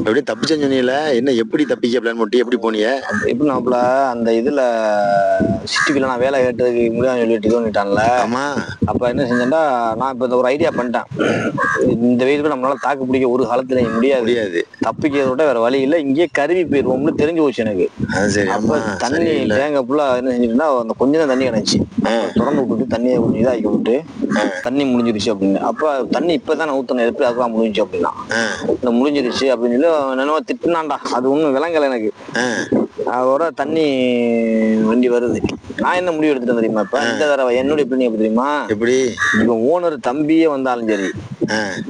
எப்படி தப்பிச்சேன்னு சொன்னீங்கல்ல, என்ன எப்படி தப்பிக்க பிளான் போட்டு எப்படி போனீங்க? எப்படி நாப்புல அந்த இதுல சிட்டிக்குள்ள நான் வேலை கேட்டதுக்கு முடியாது சொல்லிட்டு இது பண்ணிட்டான்ல. ஆமா. அப்ப என்ன செஞ்சேன்டா, நான் இப்ப இந்த ஒரு ஐடியா பண்ணிட்டேன். இந்த வெயிலுக்கு நம்மளால தாக்கு பிடிக்க ஒரு காலத்துல முடியாது. தப்பிக்கிறத விட வேற வழி இல்லை, இங்கேயே கருவி போயிருவோம்னு தெரிஞ்சு போச்சு எனக்கு. அப்ப தண்ணி தேங்க ஃபுல்லா என்ன செஞ்சுட்டுன்னா, அந்த கொஞ்சம் தான் தண்ணி கிடந்துச்சு. திறந்து விட்டுட்டு தண்ணியை கொஞ்சம் இதாக்கி விட்டு தண்ணி முடிஞ்சிருச்சு அப்படின்னு. அப்ப தண்ணி இப்பதான் ஊத்தணும், எப்படி அதுதான் முடிஞ்சிச்சு அப்படின்னா இந்த முடிஞ்சிருச்சு அப்படின்னு சொல்லி என்னவோ திட்டினான்டா. அது ஒண்ணும் விளங்கல எனக்கு. அதோட தண்ணி வண்டி வருது. நான் என்ன முடிவு எடுத்துட்டேன் தெரியுமா? இப்ப இந்த தடவை என்னுடைய பிள்ளை எப்படி தெரியுமா? எப்படி இப்ப ஓனர் தம்பியே வந்தாலும் சரி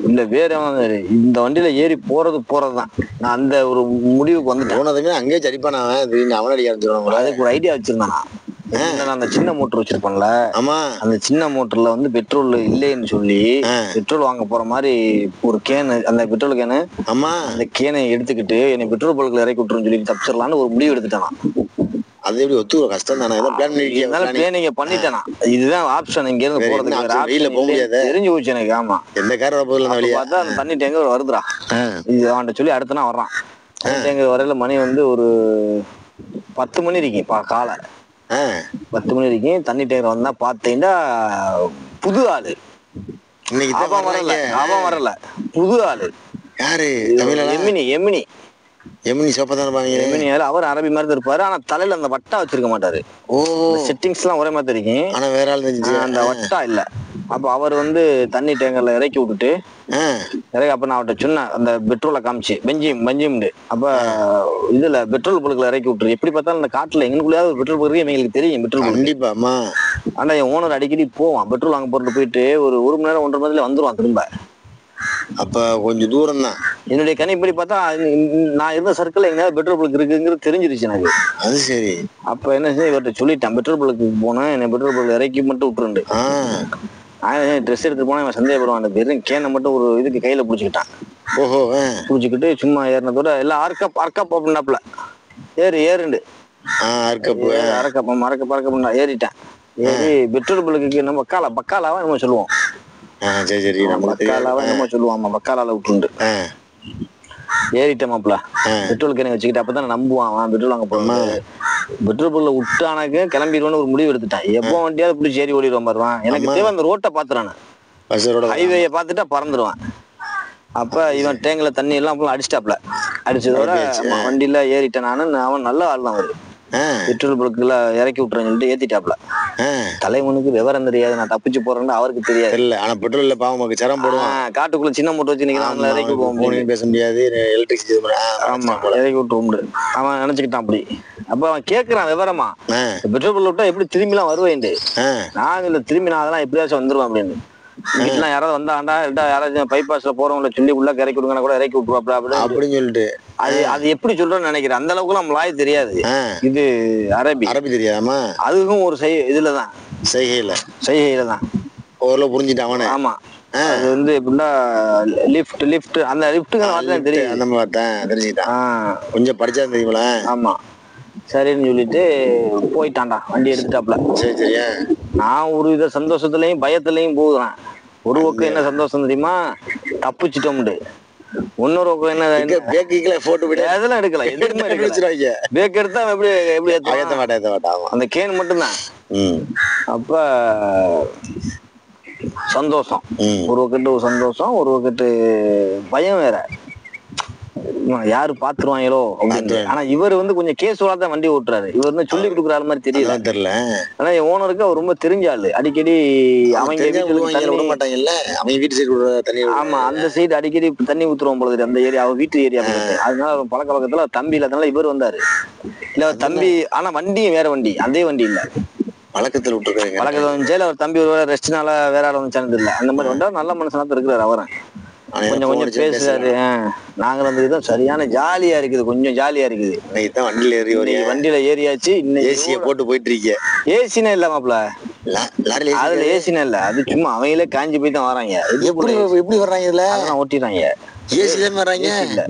இல்ல வேற சரி, இந்த வண்டியில ஏறி போறதுதான். நான் அந்த ஒரு முடிவுக்கு வந்துட்டேன். போனதுமே அங்கேயே சரிப்பான அவன் அடிக்க ஆரம்பிச்சிருவாங்க. அதுக்கு ஒரு ஐடியா வச்சிருந்தான். அந்த சின்ன மோட்டர் வச்சிருப்பேன்ல, அந்த சின்ன மோட்டர்ல வந்து பெட்ரோல் இல்லைன்னு சொல்லி பெட்ரோல் வாங்க போற மாதிரி ஒரு கேனு, அந்த பெட்ரோல் கேனு, அந்த கேனை எடுத்துக்கிட்டு என்னை பெட்ரோல் பல்க்ல இறக்கி விட்டுருன்னு சொல்லி தப்பிச்சிடலான்னு ஒரு முடிவு எடுத்துட்டான். அது எப்படி ஒத்துக்கிற கஷ்டம் தானே? பிளானிங்க பண்ணிட்டேனா, இதுதான் ஆப்ஷன். இங்க இருந்து போறதுக்கு தெரிஞ்சு போச்சு எனக்கு. ஆமா, எந்த கார பார்த்தா அந்த தண்ணி டேங்கர் வருதுடா. இது அவன்கிட்ட சொல்லி அடுத்த நாள் வர்றான். டேங்கர் வரையில மணி வந்து ஒரு 10 மணி இருக்குப்பா, காலை 10 மணி வரைக்கும் தண்ணி டேங்கர் வந்தா பாத்தீங்கன்னா புது ஆளு. அவன் வரல, புது ஆளு. யாரு? எமினி சோப்பதானே. அவர் அரபி மாதிரி தான் இருப்பாரு. ஆனா தலையில அந்த வட்டா வச்சிருக்க மாட்டாரு. செட்டிங்ஸ் எல்லாம் ஒரே மாதிரி இருக்கும். ஆனா வேற ஆள் அந்த வட்டா இல்ல. அப்ப அவர் வந்து தண்ணி டேங்கர்ல இறக்கி விட்டுட்டு அப்ப நான் அவர்கிட்ட சொன்னேன், அந்த பெட்ரோலை காமிச்சு பெஞ்சிம். அப்ப இதுல பெட்ரோல் பல்க்ல இறக்கி விட்டுரு. எப்படி பார்த்தாலும் இந்த காட்டுல எங்களுக்குள்ளயாவது ஒரு பெட்ரோல் பல்க் எங்களுக்கு தெரியும். பெட்ரோல் கண்டிப்பா. ஆனா என் ஓனர் அடிக்கடி போவான் பெட்ரோல் வாங்க போட்டு போயிட்டு ஒரு மணி நேரம் 1.5 மணி நேரத்துல வந்துருவான் திரும்ப. அப்ப கொஞ்சம் தூரம் தான். என்னுடைய கணிப்படி பார்த்தா நான் இருந்த சர்க்கிள் எங்கேயாவது பெட்ரோல் பல்க் இருக்குங்கிறது தெரிஞ்சிருச்சு எனக்கு. அது சரி. அப்ப என்ன செய்ய, இவர்கிட்ட சொல்லிட்டேன் பெட்ரோல் பல்க்கு போனேன், என்னை பெட்ரோல் பல்க் இறக்கி மட்டும் விட்டுருண்டு. ட்ரெஸ் எடுத்துட்டு போனா இவன் சந்தேகப்படுவான். வெறும் கேனை மட்டும் ஒரு இதுக்கு கையில பிடிச்சிக்கிட்டான். பிடிச்சிக்கிட்டு சும்மா ஏறினதோட எல்லாம் அர்க்கப் அப்படின்னாப்ல ஏறுண்டு அரக்கப் ஏறிட்டேன். ஏறி பெட்ரோல் பல்க்கு நம்ம பக்காலாவா நம்ம சொல்லுவோம். பக்காலாவா என்னமோ சொல்லுவான். பக்காலால விட்டுண்டு ஏறிட்டேமாப்ல. பெட்ரோல் கேனை வச்சுக்கிட்டு அப்பதான் நம்புவான் பெட்ரோல் வாங்க போறோம். பெட்ரோல் பல்க்ல விட்டானாக்கு கிளம்பிடுவோன்னு ஒரு முடிவு எடுத்துட்டான். எப்போ வண்டியாவது பிடிச்சி ஏறி ஓடிடுவான் பாருவான். எனக்கு தேவை அந்த ரோட்டை பாத்துறானு, ஹைவேயை பார்த்துட்டா பறந்துடுவான். அப்ப இவன் டேங்க்ல தண்ணி எல்லாம் அடிச்சிட்டாப்ல. அடிச்சதோட வண்டியில ஏறிட்டேன் நானு. அவன் நல்ல ஆள் தான். அவரு பெட்ரோல் பல்க்ல இறக்கி விட்டுறேன்னு சொல்லிட்டு ஏத்திட்டாப்ல. தலைவனுக்கு விவரம் தெரியாது, நான் தப்பிச்சு போறேன்னு அவருக்கு தெரியாது. இல்ல ஆனா பெட்ரோல்ல பாவம் சிரம் போடுவான். காட்டுக்குள்ள சின்ன மூட்டை வச்சு நிக்கிறான், இறக்கி விட்டுருவோம், பேச முடியாது, எலக்ட்ரிசிட்டி. ஆமா, இறக்கி விட்டுருவோம் அவன் நினைச்சுக்கிட்டான் அப்படி. அப்ப அவன் கேக்குறான் விவரமா, பெட்ரோல் பல்க் விட்டா எப்படி திரும்பி எல்லாம் வருவேன். நான் இல்ல திரும்பி நான் அதெல்லாம் எப்படியாச்சும் வந்துருவேன் அப்படின்னு. வீட்டுலாம் யாராவது வந்தாண்டா யாராச்சும் பைபாஸ்ல போறவங்கள சொல்லி உள்ள இறக்கி விடுங்க கூட இறக்கி விட்டுருவாப்ல அப்படின்னு சொல்லிட்டு. அது எப்படி சொல்றேன்னு நினைக்கிறேன். அந்த அளவுக்கு எல்லாம் லாய் தெரியாது. இது அரபி தெரியாம அதுவும் ஒரு இதுலதான் செய்கையில தான் ஓரளவு புரிஞ்சுட்டான் அவனே. ஆமா, அது வந்து எப்படின்னா லிஃப்ட் அந்த லிஃப்ட்டுங்க தெரியும். அந்த மாதிரி தெரிஞ்சுக்கிட்டான். கொஞ்சம் படிச்சா தெரியுங்களா? ஆமா, சரின்னு சொல்லிட்டு போயிட்டான்டா, வண்டி எடுத்துட்டாப்ல. சரி. நான் ஒரு வித சந்தோஷத்துலயும் பயத்துலயும் போகுறேன். ஒரு பக்கம் என்ன சந்தோஷம் தெரியுமா, தப்பிச்சிட்டோம்டு. இன்னொரு பக்கம் என்ன, அதெல்லாம் எடுக்கல, எதுவுமே எடுக்கல. பேக் எடுத்தா எப்படி ஏத்த மாட்டேன், அந்த கேன் மட்டும்தான். அப்ப சந்தோஷம் ஒரு பக்கத்து, ஒரு சந்தோஷம் ஒரு பக்கத்து, பயம் வேற. யாரு பாத்துருவாங்களோ அப்படின்னு. ஆனா இவர் வந்து கொஞ்சம் கேசுவலா தான் வண்டி ஓட்டுறாரு. இவர் வந்து சொல்லி கொடுக்குற ஆள் மாதிரி தெரியல. ஆனா என் ஓனருக்கு அவர் ரொம்ப தெரிஞ்ச ஆளு. அடிக்கடி அவங்க வீட்டு சைடு, ஆமா அந்த சைடு அடிக்கடி தண்ணி ஊத்துருவோம் போல அந்த ஏரியா, அவ வீட்டு ஏரியா. அதனால பழக்க பக்கத்துல தம்பி இல்லாதனால இவர் வந்தாரு. இல்ல தம்பி, ஆனா வண்டியும் வேற வண்டி, அதே வண்டி இல்ல, பழக்கத்துல விட்டுருக்காங்க. பழக்கத்துல வந்துச்சு. அவர் தம்பி ஒரு ரெஸ்ட்னால வேற ஆள் வந்துச்சானது இல்ல. அந்த மாதிரி வந்தா நல்ல மனுஷனாத்தான் இருக்கிறாரு. அவரை கொஞ்சம் பேசுறாரு. நாங்க வந்து சரியான ஜாலியா இருக்குது, கொஞ்சம் ஜாலியா இருக்குது. வண்டியில ஏறியாச்சு. ஏசிய போட்டு போயிட்டு இருக்கீங்க. ஏசினா இல்ல மாப்ள, அதுல ஏசினா இல்ல, அது சும்மா அவங்களே காஞ்சி போய் தான் வராங்க. எப்படி வர்றாங்க? இதுல அதெல்லாம் ஓட்டிடுறாங்க. ஏசில வர்றாங்க இல்ல,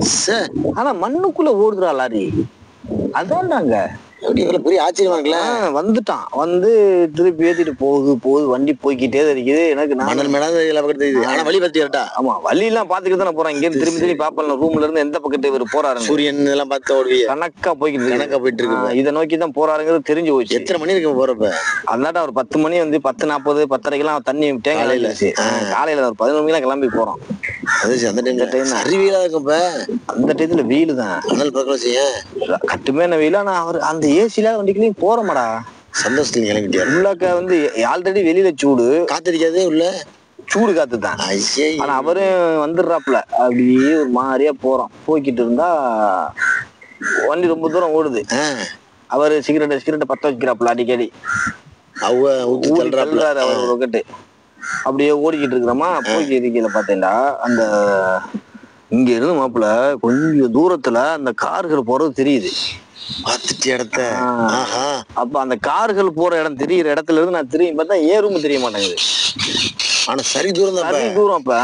ஆனா மண்ணுக்குள்ள ஓடுதுரா லாரி. அதான்டாங்க எப்படி இவ்வளவு பெரிய ஆச்சரியமா இருக்குல்ல. வந்துட்டான், வந்து திருப்பி ஏத்திட்டு போகுது வண்டி போய்கிட்டே தான் இருக்குது. எனக்கு மணல் மேடாத தெரியுது. ஆனா வழி பத்தியாட்டா. ஆமா, வழி எல்லாம் பாத்துக்கிட்டு தானே போறேன். இங்க திரும்பி திரும்பி பாப்பேன் ரூம்ல இருந்து எந்த பக்கத்து இவர் போறாரு. சூரியன் எல்லாம் பார்த்து ஓடுவிய. கணக்கா போயிட்டு இருக்கு. இதை நோக்கி தான் போறாருங்கிறது தெரிஞ்சு போச்சு. எத்தனை மணி இருக்கு போறப்ப? அந்தாட்ட ஒரு 10 மணி வந்து 10:40 10:30 தண்ணி தேங்காய் இல்லச்சு. காலையில ஒரு 11 மணிக்கெல்லாம் கிளம்பி போறோம். அந்த டைம் அறிவியலா இருக்குப்ப. அந்த டைத்துல வெயிலு தான், கட்டுமே வெயிலா. நான் அவர் அந்த ஏசில வண்டிக்குள்ளயும் போறமாடா சந்தோஷத்துல கிளம்பிட்டியா? உள்ளாக்க வந்து ஆல்ரெடி வெளியில சூடு, காத்தடிக்காதே, உள்ள சூடு காத்து தான். ஆனா அவரும் வந்துடுறாப்புல. அப்படியே ஒரு மாதிரியா போறோம். போய்கிட்டு இருந்தா வண்டி ரொம்ப தூரம் ஓடுது. அவரு சிகரெட்டை பத்த வைக்கிறாப்புல அடிக்கடி. அவர் ஒரு ரொக்கெட்டு அப்படியே ஓடிக்கிட்டு இருக்கிறோமா. போய்கிட்டு இருக்கையில பாத்தீங்கன்னா அந்த இங்க இருந்து மாப்பிள்ள கொஞ்சம் தூரத்துல அந்த கார்கள் போறது தெரியுது. அப்ப அந்த கார்கள் போற இடம் தெரியுற இடத்துல இருந்து நான் திரும்பி பார்த்தா ஏறும் தெரிய மாட்டேங்குது. ஆனா சரி தூரம் அப்ப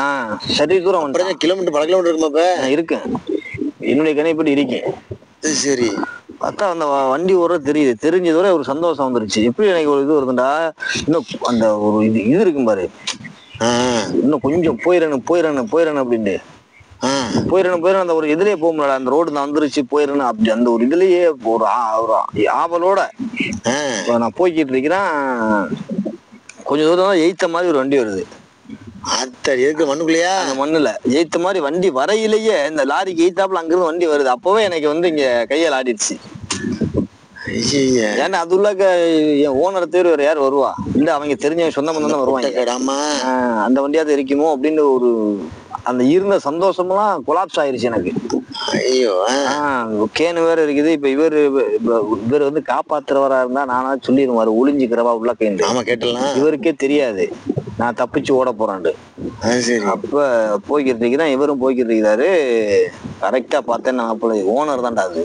சரி தூரம் கிலோமீட்டர் பல கிலோமீட்டர் இருக்குமாப்ப இருக்கேன். என்னுடைய கணிப்படி இருக்கேன். சரி பார்த்தா அந்த வண்டி ஓடுறது தெரியுது. தெரிஞ்சதோட ஒரு சந்தோஷம் வந்துருச்சு. எப்படி எனக்கு ஒரு இது வருதுண்டா, இன்னும் அந்த ஒரு இது இருக்கும் பாரு, இன்னும் கொஞ்சம் போயிடணும் அப்படின்ட்டு போயிடணும் அந்த ஒரு இதுலயே போக முடியல. அந்த ரோடு நான் வந்துருச்சு போயிடணும் அப்படி அந்த ஒரு இதுலயே ஒரு ஆவலோட நான் போய்கிட்டு இருக்கிறேன். கொஞ்சம் தூரம் எய்த்த மாதிரி ஒரு வண்டி வருது. மண்ணுக்குள்ளையா? அந்த மண்ணுல எய்த்த மாதிரி வண்டி வரையிலேயே இந்த லாரிக்கு எய்த்தாப்புல அங்கிருந்து வண்டி வருது. அப்பவே எனக்கு வந்து இங்க கையால் ஆடிடுச்சு. ஏன்னா அது உள்ளாக்க என் ஓனர் தேர்வு வேற யார் வருவா? இல்ல அவங்க தெரிஞ்சவங்க சொந்த பந்தம் தான் வருவாங்க. அந்த வண்டியாவது இருக்குமோ அப்படின்னு ஒரு அந்த இருந்த சந்தோஷமெல்லாம் கொலாப்ஸ் ஆயிருச்சு எனக்கு. ஐயோ, கேனு வேற இருக்குது. இப்ப இவர் வந்து காப்பாத்துறவரா இருந்தா நானா சொல்லிடுவாரு ஒளிஞ்சுக்கிறவா உள்ள கேண்டு. இவருக்கே தெரியாது நான் தப்பிச்சு ஓட போறான்ட்டு. அப்ப போய்கிட்டு இருக்கிறேன், இவரும் போய்கிட்டு இருக்கிறாரு. கரெக்டா பார்த்தேன் நான் ஓனர் தான்டா அது.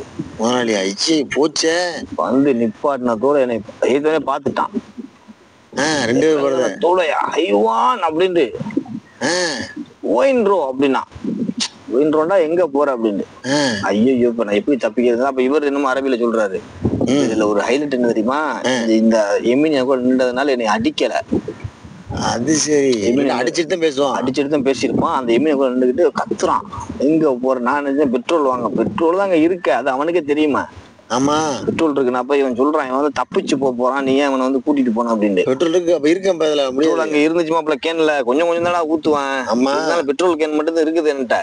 போச்சே வந்து நிப்பாட்டினதோட என்னை ஏற்கனவே பார்த்துட்டான். தோலையா ஐவான் அப்படின்ட்டு ஓயின்றோம் அப்படின்னா. ஓயின்றோண்டா எங்க போற அப்படின்னு. ஐயோ இப்ப நான் எப்படி தப்பிக்கிறது? அப்ப இவர் என்னமோ அரபியில சொல்றாரு. இதுல ஒரு ஹைலைட் என்ன தெரியுமா, இந்த எமினி நின்றதுனால என்னை அடிக்கல. அது சரி, அடிச்சுட்டு தான் பேசியிருப்பான். அந்த எமினி நின்றுகிட்டு கத்துறான், எங்க போற? நான் பெட்ரோல் வாங்க, பெட்ரோல் தாங்க இருக்கு, அது அவனுக்கே தெரியுமா? ஆமா பெட்ரோல் இருக்குன்னு. அப்ப இவன் சொல்றான், இவன் வந்து தப்பிச்சு போறான், நீ ஏன் அவனை வந்து கூட்டிட்டு போன அப்படின்னு. பெட்ரோல் இருக்கு, அப்ப இருக்கு அங்க இருந்துச்சு மாப்பிள்ள. கேன்ல கொஞ்சம் தானே ஊத்துவேன், பெட்ரோல் கேன் மட்டும் தான் இருக்குது என்கிட்ட.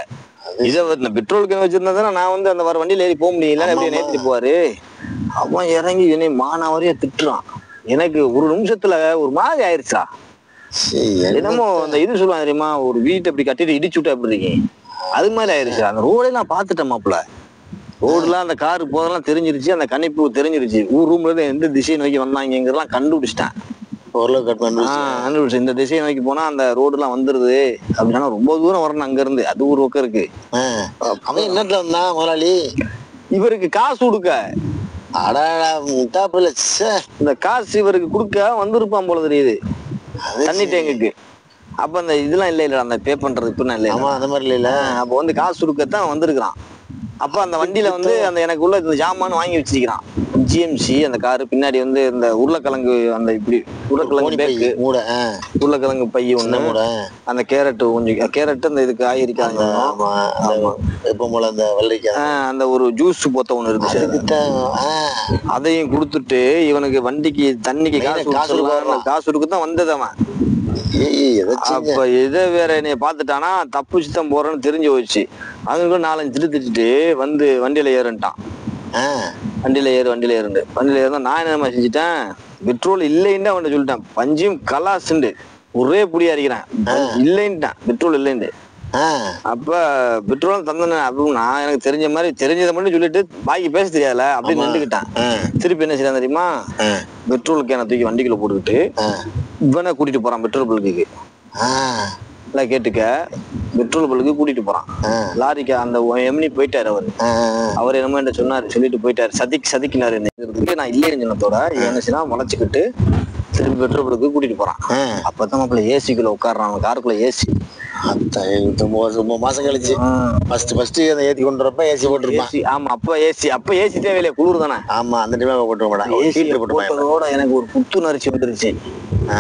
இதை பெட்ரோல் கேன் வச்சிருந்தா தானே நான் வந்து அந்த வர வண்டியில ஏறி போக முடியல. எப்படி நேர்த்திட்டு போவாரு. அவன் இறங்கி என்னை மானாவரியா திட்டுறான். எனக்கு ஒரு நிமிஷத்துல ஒரு மாதிரி ஆயிடுச்சா. என்னமோ அந்த இது சொல்லுவாங்க தெரியுமா, ஒரு வீட்டை அப்படி கட்டிட்டு இடிச்சு விட்டா எப்படி இருக்கீங்க, அது மாதிரி ஆயிடுச்சு. அந்த ரோடே நான் பாத்துட்டேன் மாப்பிள்ள. ரோடுலாம் அந்த காரு போதெல்லாம் தெரிஞ்சிருச்சு, அந்த கணிப்பு தெரிஞ்சிருச்சு. ரூம்ல இருந்து எந்த திசையை நோக்கி வந்தாங்கிறதெல்லாம் கண்டுபிடிச்சிட்டேன். இந்த திசையை நோக்கி போனா அந்த ரோடு எல்லாம் வந்துருது அப்படின்னா ரொம்ப தூரம் வரணும் அங்க இருந்து. அது ஒரு பக்கம் இருக்கு. அவன் என்னத்துல வந்தான் முதலாளி? இவருக்கு காசு கொடுக்க. இந்த காசு இவருக்கு கொடுக்க வந்திருப்பான் போல தெரியுது தண்ணி டேங்குக்கு. அப்ப அந்த இதெல்லாம் இல்ல அந்த பே பண்றது இப்ப இல்ல, அந்த மாதிரி இல்ல. அப்ப வந்து காசு கொடுக்கத்தான் வந்திருக்கிறான். அப்ப அந்த வண்டியில வந்து அந்த எனக்கு உள்ள இந்த ஜாமான் வாங்கி வச்சிருக்கிறான். ஜிஎம்சி அந்த காரு பின்னாடி வந்து இந்த உருளைக்கிழங்கு, அந்த இப்படி உருளைக்கிழங்கு பேக்கு, உருளைக்கிழங்கு பை ஒண்ணு, அந்த கேரட் கொஞ்சம் கேரட், அந்த இதுக்கு காய்கறிக்காங்க, அந்த ஒரு ஜூஸ் போத்த ஒண்ணு இருந்துச்சு, அதையும் கொடுத்துட்டு இவனுக்கு வண்டிக்கு தண்ணிக்கு காசு கொடுக்கத்தான் வந்தது அவன். அப்ப இதை வேற என்னைய பாத்துட்டானா, தப்புச்சுதான் போறேன்னு தெரிஞ்சு போச்சு. அதுக்கு 4-5 திட்டுட்டு வந்து வண்டியில ஏறுன்ட்டான். வண்டியில ஏறுந்தா நான் என்ன செஞ்சுட்டேன், பெட்ரோல் இல்லைன்னு அவன் சொல்லிட்டேன். பஞ்சும் கலாசுண்டு ஒரே புடியா இருக்கிறேன், இல்லைன்ட்டான், பெட்ரோல் இல்லைன்னு. அப்ப பெட்ரோல் தந்தேன் அப்படின்னு நான் எனக்கு தெரிஞ்ச மாதிரி தெரிஞ்சதை மட்டும் சொல்லிட்டு பாக்கி பேச தெரியாதுல அப்படின்னு நின்றுக்கிட்டான். திருப்பி என்ன செய்யலாம் தெரியுமா, பெட்ரோல் கேனை தூக்கி வண்டிக்குள்ள போட்டுக்கிட்டு இவனை கூட்டிட்டு போறான் பெட்ரோல் பல்குக்கு. எல்லாம் கேட்டுக்க, பெட்ரோல் பல்லுக்கு கூட்டிட்டு போறான். லாரிக்கு அந்த எம்னி போயிட்டாரு. அவர் என்னமோ என்ன சொன்னாரு, சொல்லிட்டு போயிட்டாரு. சதிக்கினாரு. நான் இல்லைன்னு சொன்னதோட என்ன செய்யலாம், முளைச்சுக்கிட்டு திருப்பி பெட்ரோல் பல்லுக்கு கூட்டிட்டு போறான். அப்பதான் மாப்பிள்ள ஏசிக்குள்ள உட்காடுறான், காருக்குள்ள ஏசி. ரொம்ப மாசம் கழிச்சு ஃபர்ஸ்ட் அந்த ஏத்தி கொண்டு வரப்ப ஏசி போட்டுருப்பான். ஆமா, அப்ப ஏசி தேவையில்லை, குளிர் தானே. ஆமா, அந்த டைம்ல போட்டு மாட்டான். ஏசி போட்டதோட எனக்கு ஒரு புத்துணர்ச்சி வந்துருச்சு,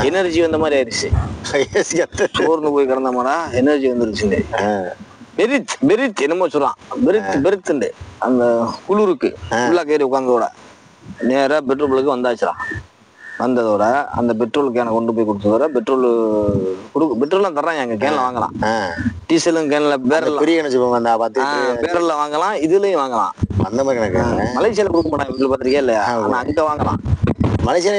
எனர்ஜி வந்த மாதிரி ஆயிடுச்சு. ஏசி சோர்ந்து போய் கிடந்தமாடா எனர்ஜி வந்துருச்சு. பெரித் என்னமோ சொல்றான், பெருத்துண்டு அந்த குளிருக்கு உள்ள கயிறு உட்காந்ததோட நேரா பெட்ரோலுக்கு வந்தாச்சுடா. வந்ததோட அந்த பெட்ரோல் கேனை கொண்டு போய் கொடுத்ததோட பெட்ரோல்லாம் தர்றாங்க, அங்க கேன்ல வாங்கலாம். டீசலும் கேன்ல பேரல்ல வாங்கலாம், இதுலயும் வாங்கலாம். அந்த மாதிரி மலேசியால கொடுக்க மாட்டாங்க, பாத்திருக்கே இல்லையா, அங்க வாங்கலாம். மலேசியா